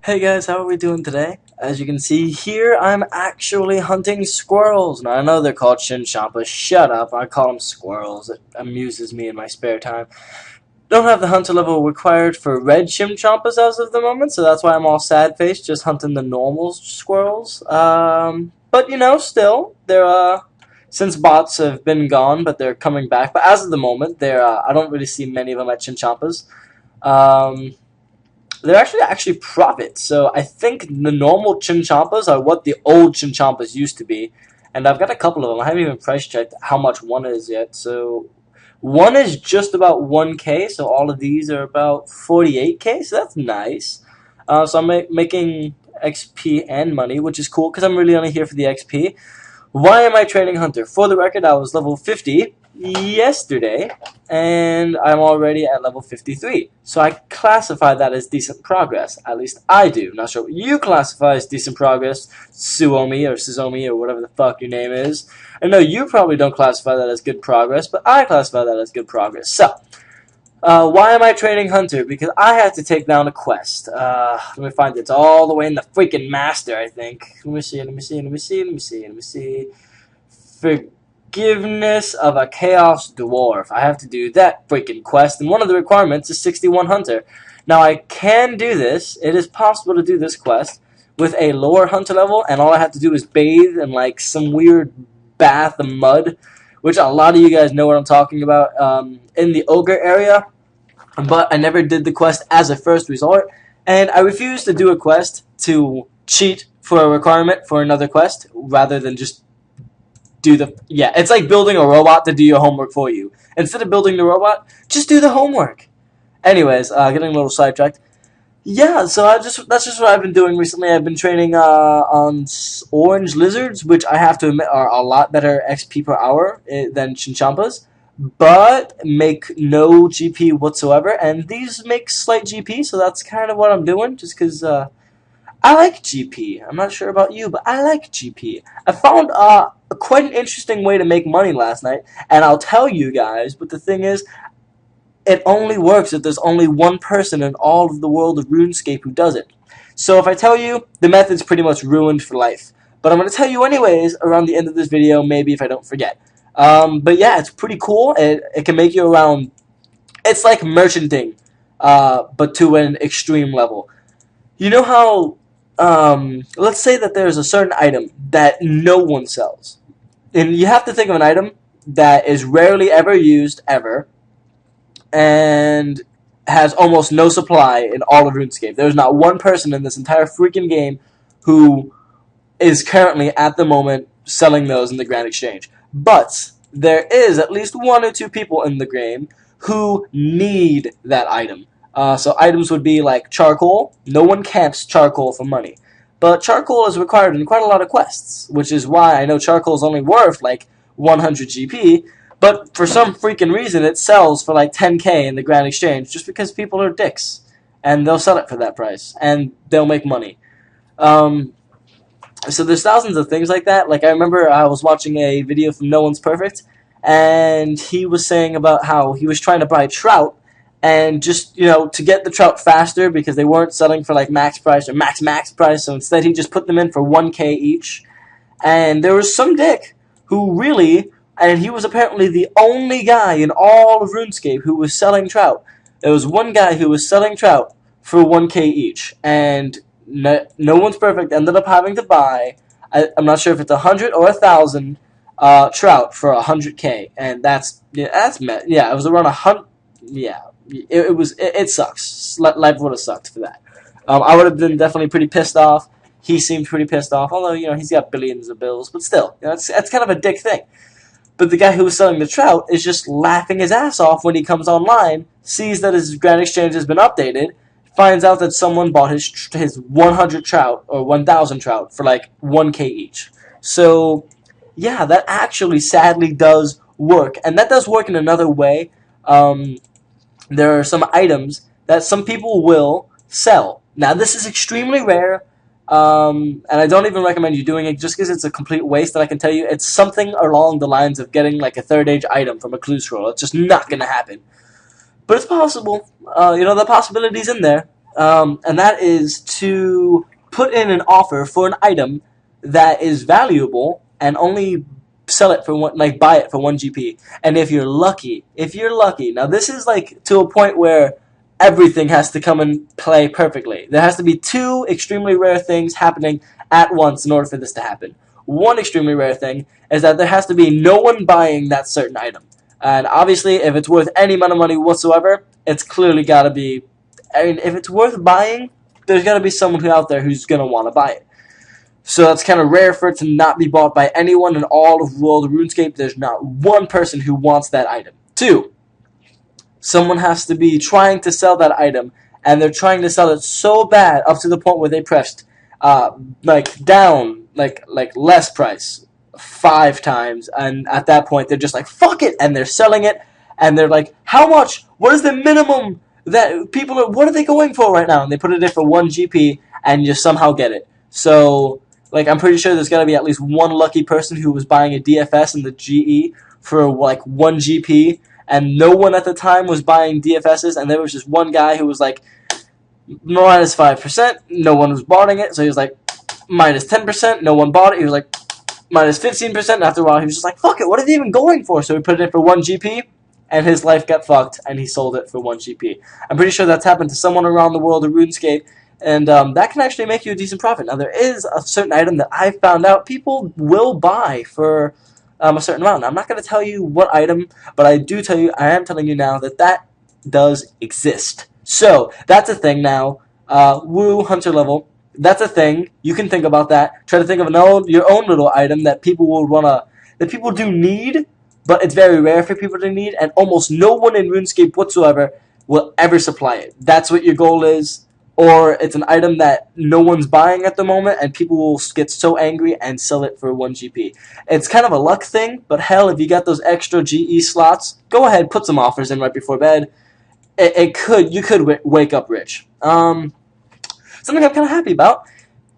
Hey guys, how are we doing today? As you can see here, I'm actually hunting squirrels. Now I know they're called chinchompas. Shut up, I call them squirrels. It amuses me in my spare time. Don't have the hunter level required for red chimchompas as of the moment, so that's why I'm all sad-faced, just hunting the normal squirrels. But you know, still, they're since bots have been gone, but they're coming back. But as of the moment, I don't really see many of them at chinchompas. Um, they're actually profit. So I think the normal chinchompas are what the old chinchompas used to be. And I've got a couple of them. I haven't even price checked how much one is yet. So one is just about 1K. So all of these are about 48K. So that's nice. So I'm making XP and money, which is cool because I'm really only here for the XP. Why am I training Hunter? For the record, I was level 50 yesterday, and I'm already at level 53. So I classify that as decent progress. At least I do. Not sure what you classify as decent progress, Suomi or Suzomi or whatever the fuck your name is. I know you probably don't classify that as good progress, but I classify that as good progress. So, why am I training Hunter? Because I have to take down a quest. Let me find it. It's all the way in the freaking master, I think. Let me see. Forgiveness of a Chaos Dwarf. I have to do that freaking quest, and one of the requirements is 61 Hunter. Now, I can do this. It is possible to do this quest with a lower Hunter level, and all I have to do is bathe in, like, some weird bath of mud, which a lot of you guys know what I'm talking about, in the Ogre area, but I never did the quest as a first resort, and I refuse to do a quest to cheat for a requirement for another quest, rather than just do it's like building a robot to do your homework for you. Instead of building the robot, just do the homework. Anyways, getting a little sidetracked. Yeah, so that's just what I've been doing recently. I've been training on orange lizards, which I have to admit are a lot better XP per hour than chinchompas, but make no GP whatsoever. And these make slight GP, so that's kind of what I'm doing, just because I like GP. I'm not sure about you, but I like GP. I found quite an interesting way to make money last night, and I'll tell you guys, but the thing is, it only works if there's only one person in all of the world of RuneScape who does it. So if I tell you, the method's pretty much ruined for life. But I'm going to tell you anyways around the end of this video, maybe if I don't forget. But yeah, it's pretty cool. It can make you around... It's like merchanting, but to an extreme level. You know how... let's say that there's a certain item that no one sells. And you have to think of an item that is rarely ever used, ever, and has almost no supply in all of RuneScape. There's not one person in this entire freaking game who is currently, at the moment, selling those in the Grand Exchange. But there is at least one or two people in the game who need that item. So items would be like charcoal. No one camps charcoal for money. But charcoal is required in quite a lot of quests, which is why I know charcoal is only worth like 100 GP, but for some freaking reason it sells for like 10K in the Grand Exchange just because people are dicks, and they'll sell it for that price, and they'll make money. So there's thousands of things like that. Like I remember I was watching a video from No One's Perfect, and he was saying about how he was trying to buy trout, and just, you know, to get the trout faster because they weren't selling for like max price or max price, so instead he just put them in for 1K each. And there was some dick who really, and he was apparently the only guy in all of RuneScape who was selling trout. There was one guy who was selling trout for 1K each, and no One's Perfect ended up having to buy, I'm not sure if it's 100 or 1,000 trout for 100K, and it was around 100, yeah. It sucks. Life would have sucked for that. I would have been definitely pretty pissed off. He seemed pretty pissed off, although, you know, he's got billions of bills, but still, you know, that's kind of a dick thing. But the guy who was selling the trout is just laughing his ass off when he comes online, sees that his Grand Exchange has been updated, finds out that someone bought his 100 trout or 1,000 trout for like 1K each. So, yeah, that actually sadly does work, and that does work in another way. There are some items that some people will sell. Now, this is extremely rare, and I don't even recommend you doing it just because it's a complete waste, and I can tell you it's something along the lines of getting like a third age item from a clue scroll. It's just not going to happen. But it's possible. You know, the possibility's in there. and that is to put in an offer for an item that is valuable and only sell it for one, like buy it for 1 GP. And if you're lucky, now this is like to a point where everything has to come and play perfectly. There has to be 2 extremely rare things happening at once in order for this to happen. One extremely rare thing is that there has to be no one buying that certain item. And obviously, if it's worth any amount of money whatsoever, it's clearly got to be... I mean, if it's worth buying, there's got to be someone out there who's going to want to buy it. So that's kind of rare for it to not be bought by anyone in all of World of RuneScape. There's not one person who wants that item. 2, someone has to be trying to sell that item, and they're trying to sell it so bad up to the point where they pressed down, less price 5 times, and at that point they're just like, fuck it, and they're selling it, and they're like, how much? What is the minimum that people are, what are they going for right now? And they put it in for 1 GP, and you somehow get it. So, I'm pretty sure there's got to be at least one lucky person who was buying a DFS in the GE for 1 GP, and no one at the time was buying DFSs, and there was just one guy who was like, minus 5%, no one was buying it, so he was like, minus 10%, no one bought it, he was like, minus 15%, and after a while he was just like, fuck it, what are they even going for? So he put it in for 1 GP, and his life got fucked, and he sold it for 1 GP. I'm pretty sure that's happened to someone around the world of RuneScape, and that can actually make you a decent profit. Now, there is a certain item that I found out people will buy for a certain amount. Now, I'm not going to tell you what item, but I am telling you now that does exist. So, that's a thing now. Woo, hunter level. That's a thing. You can think about that. Try to think of your own little item that people do need, but it's very rare for people to need, and almost no one in RuneScape whatsoever will ever supply it. That's what your goal is. Or it's an item that no one's buying at the moment, and people will get so angry and sell it for 1 GP. It's kind of a luck thing, but hell, if you got those extra GE slots, go ahead, put some offers in right before bed. You could wake up rich. Something I'm kind of happy about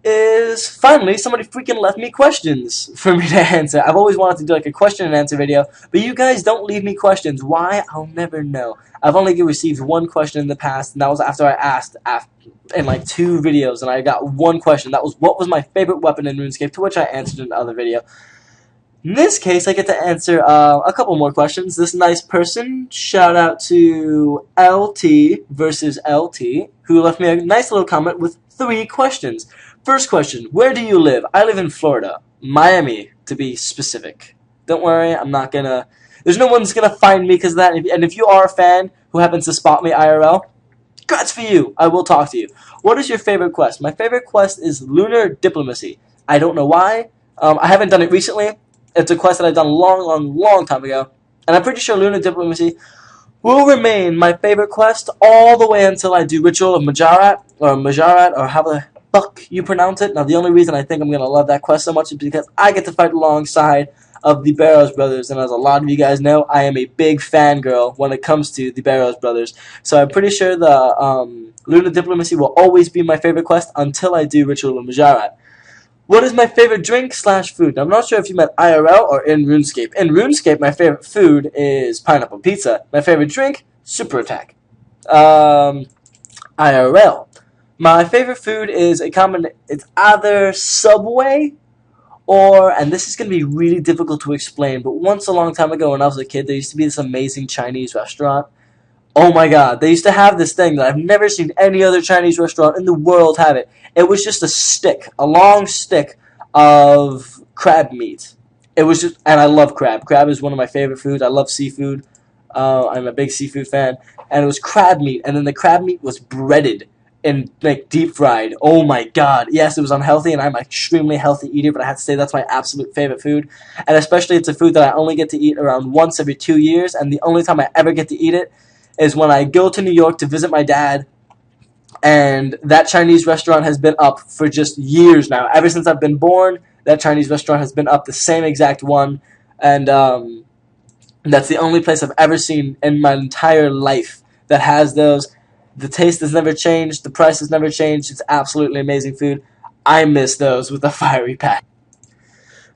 is finally somebody freaking left me questions for me to answer. I've always wanted to do a question and answer video, but you guys don't leave me questions. Why? I'll never know. I've only received 1 question in the past, and that was after I asked in 2 videos, and I got 1 question. That was, what was my favorite weapon in RuneScape, to which I answered in the other video. In this case, I get to answer a couple more questions. This nice person, shout out to LT versus LT, who left me a nice little comment with 3 questions. First question, where do you live? I live in Florida. Miami, to be specific. Don't worry, I'm not gonna... There's no one's gonna find me because of that. And if you are a fan who happens to spot me IRL, congrats for you. I will talk to you. What is your favorite quest? My favorite quest is Lunar Diplomacy. I don't know why. I haven't done it recently. It's a quest that I've done a long time ago. And I'm pretty sure Lunar Diplomacy will remain my favorite quest all the way until I do Ritual of Majorat, or how the fuck you pronounce it. Now, the only reason I think I'm going to love that quest so much is because I get to fight alongside of the Barrows brothers, and as a lot of you guys know, I am a big fangirl when it comes to the Barrows brothers. So I'm pretty sure the Lunar Diplomacy will always be my favorite quest until I do Ritual of Majorat. What is my favorite drink / food? Now, I'm not sure if you meant IRL or in RuneScape. In RuneScape, my favorite food is pineapple pizza. My favorite drink, Super Attack. IRL. My favorite food is it's either Subway or, and this is going to be really difficult to explain, but once a long time ago when I was a kid, there used to be this amazing Chinese restaurant. Oh my god, they used to have this thing that I've never seen any other Chinese restaurant in the world have it. It was just a long stick of crab meat. It was just, and I love crab. Crab is one of my favorite foods. I love seafood. I'm a big seafood fan. And it was crab meat, and then the crab meat was breaded and deep fried. Oh my god. Yes, it was unhealthy, and I'm an extremely healthy eater, but I have to say that's my absolute favorite food. And especially it's a food that I only get to eat around once every 2 years, and the only time I ever get to eat it is when I go to New York to visit my dad, and that Chinese restaurant has been up for just years now. Ever since I've been born, that Chinese restaurant has been up, the same exact one, and that's the only place I've ever seen in my entire life that has those. The taste has never changed. The price has never changed. It's absolutely amazing food. I miss those with the fiery pack.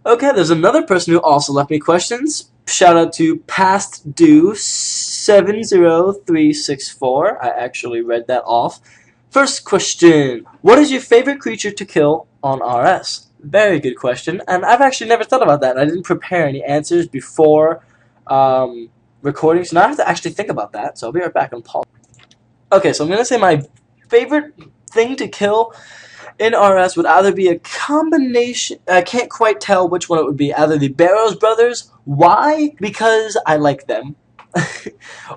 Okay, there's another person who also left me questions. Shout out to Past Due 70364. I actually read that off. First question, what is your favorite creature to kill on RS? Very good question, and I've actually never thought about that. I didn't prepare any answers before recording, so now I have to actually think about that, so I'll be right back on pause. Okay, so I'm going to say my favorite thing to kill in RS would either be a combination, I can't quite tell which one it would be, either the Barrows Brothers. Why? Because I like them.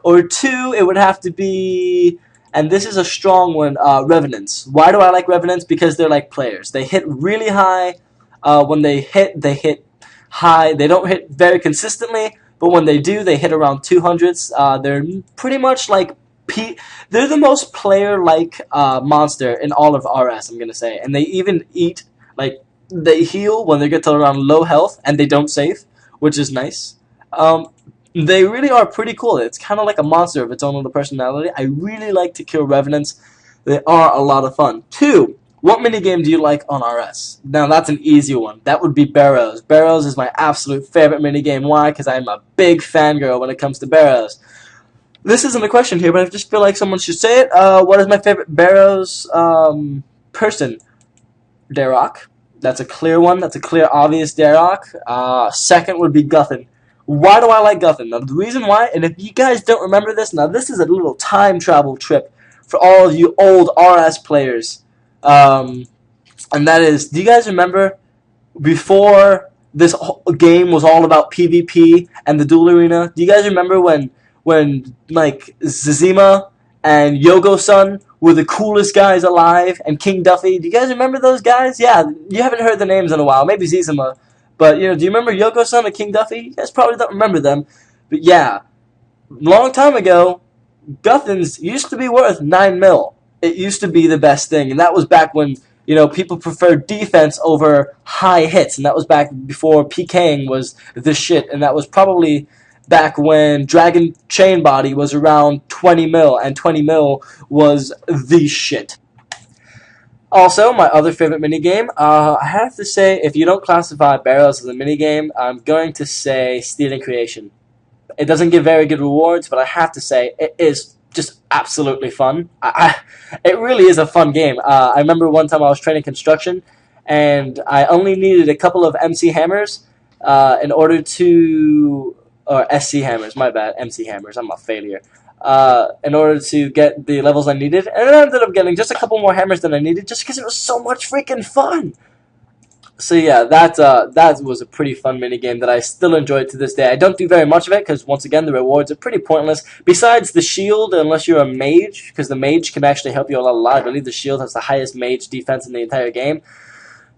Or two, it would have to be, and this is a strong one, Revenants. Why do I like Revenants? Because they're like players. They hit really high. When they hit high. They don't hit very consistently, but when they do, they hit around 200s. They're pretty much like they're the most player-like monster in all of RS, I'm going to say. And they even eat, like, they heal when they get to around low health, and they don't save, which is nice. They really are pretty cool. It's kind of like a monster of its own little personality. I really like to kill Revenants. They are a lot of fun. Two, what minigame do you like on RS? Now, that's an easy one. That would be Barrows. Barrows is my absolute favorite minigame. Why? Because I'm a big fangirl when it comes to Barrows. This isn't a question here, but I just feel like someone should say it. What is my favorite Barrows person? Darok. That's a clear one. That's a clear, obvious Darok. Second would be Guthin. Why do I like Guthin? Now, the reason why, and if you guys don't remember this, now this is a little time travel trip for all of you old RS players. And that is, do you guys remember before this game was all about PvP and the duel arena? Do you guys remember when like Zizima and Yogo-sun were the coolest guys alive, and King Duffy? Do you guys remember those guys? Yeah, you haven't heard the names in a while. Maybe Zizima. But, do you remember Yogo-sun and King Duffy? You guys probably don't remember them. But, yeah, long time ago, Guthins used to be worth 9 mil. It used to be the best thing. And that was back when, people preferred defense over high hits. And that was back before PKing was the shit. And that was probably back when Dragon Chain Body was around 20 mil. And 20 mil was the shit. Also, my other favorite minigame, I have to say, if you don't classify Barrows as a minigame, I'm going to say Stealing Creation. It doesn't give very good rewards, but I have to say, it is just absolutely fun. It really is a fun game. I remember one time I was training construction, and I only needed a couple of MC hammers in order to... Or SC hammers, my bad, MC hammers, I'm a failure. In order to get the levels I needed, and I ended up getting just a couple more hammers than I needed, just because it was so much freaking fun. So yeah, that was a pretty fun minigame that I still enjoy to this day. I don't do very much of it, because once again, the rewards are pretty pointless. Besides the shield, unless you're a mage, because the mage can actually help you a lot. I believe the shield has the highest mage defense in the entire game.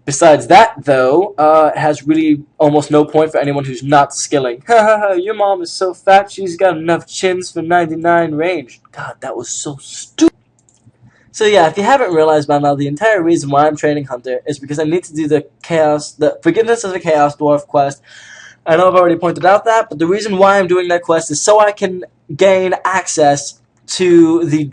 Besides that, though, it has really almost no point for anyone who's not skilling. Your mom is so fat, she's got enough chins for 99 range. God, that was so stupid. So yeah, if you haven't realized by now, the entire reason why I'm training Hunter is because I need to do the Forgiveness of the Chaos Dwarf quest. I know I've already pointed out that, but the reason why I'm doing that quest is so I can gain access to the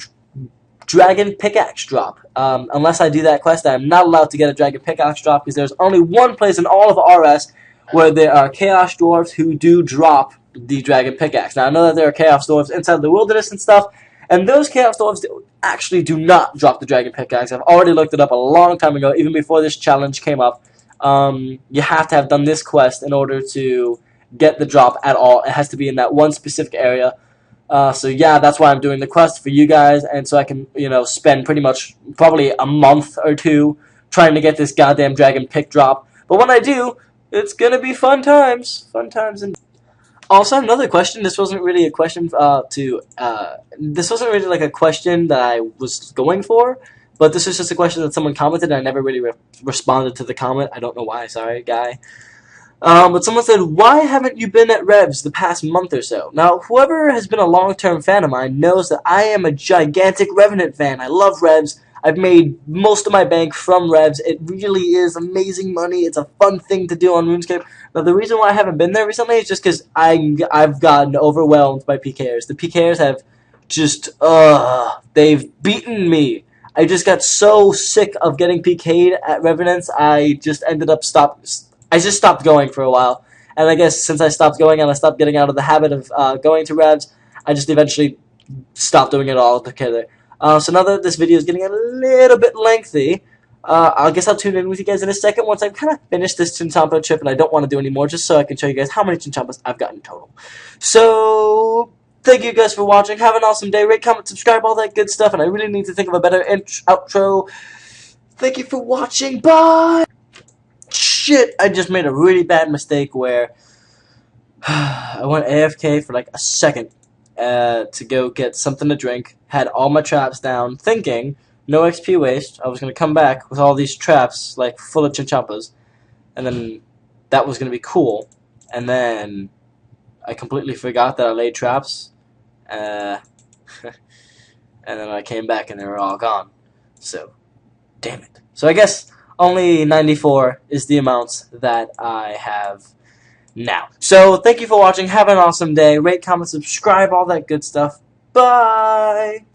Dragon Pickaxe drop. Unless I do that quest, I'm not allowed to get a Dragon Pickaxe drop, because there's only one place in all of RS where there are Chaos Dwarves who do drop the Dragon Pickaxe. Now, I know that there are Chaos Dwarves inside the wilderness and stuff, and those Chaos Dwarves actually do not drop the Dragon Pickaxe. I've already looked it up a long time ago, even before this challenge came up. You have to have done this quest in order to get the drop at all. It has to be in that one specific area. So yeah, that's why I'm doing the quest for you guys, and so I can, spend pretty much probably a month or two trying to get this goddamn Dragon Pick drop. But when I do, it's gonna be fun times. Fun times. And also, another question. This wasn't really a question this wasn't really like a question that I was going for, but this was just a question that someone commented, and I never really responded to the comment. I don't know why. Sorry, guy. But someone said, why haven't you been at Revs the past month or so? Now, whoever has been a long-term fan of mine knows that I am a gigantic Revenant fan. I love Revs. I've made most of my bank from Revs. It really is amazing money. It's a fun thing to do on RuneScape. Now, the reason why I haven't been there recently is just because I've gotten overwhelmed by PKers. The PKers have just, they've beaten me. I just got so sick of getting PK'd at Revenants, I just ended up stopped going for a while. And I guess since I stopped going and I stopped getting out of the habit of going to Revs, I just eventually stopped doing it all altogether. So now that this video is getting a little bit lengthy, I guess I'll tune in with you guys in a second once I've kind of finished this Chinchampa trip, and I don't want to do any more, just so I can show you guys how many Chinchampas I've gotten total. So, thank you guys for watching. Have an awesome day. Rate, comment, subscribe, all that good stuff, and I really need to think of a better outro. Thank you for watching. Bye! Shit, I just made a really bad mistake where I went AFK for like a second to go get something to drink, had all my traps down, thinking no XP waste, I was going to come back with all these traps like full of Chinchampas, and then that was going to be cool, and then I completely forgot that I laid traps, and then I came back and they were all gone, so damn it. So I guess only 94 is the amount that I have now. So thank you for watching, have an awesome day, rate, comment, subscribe, all that good stuff, bye!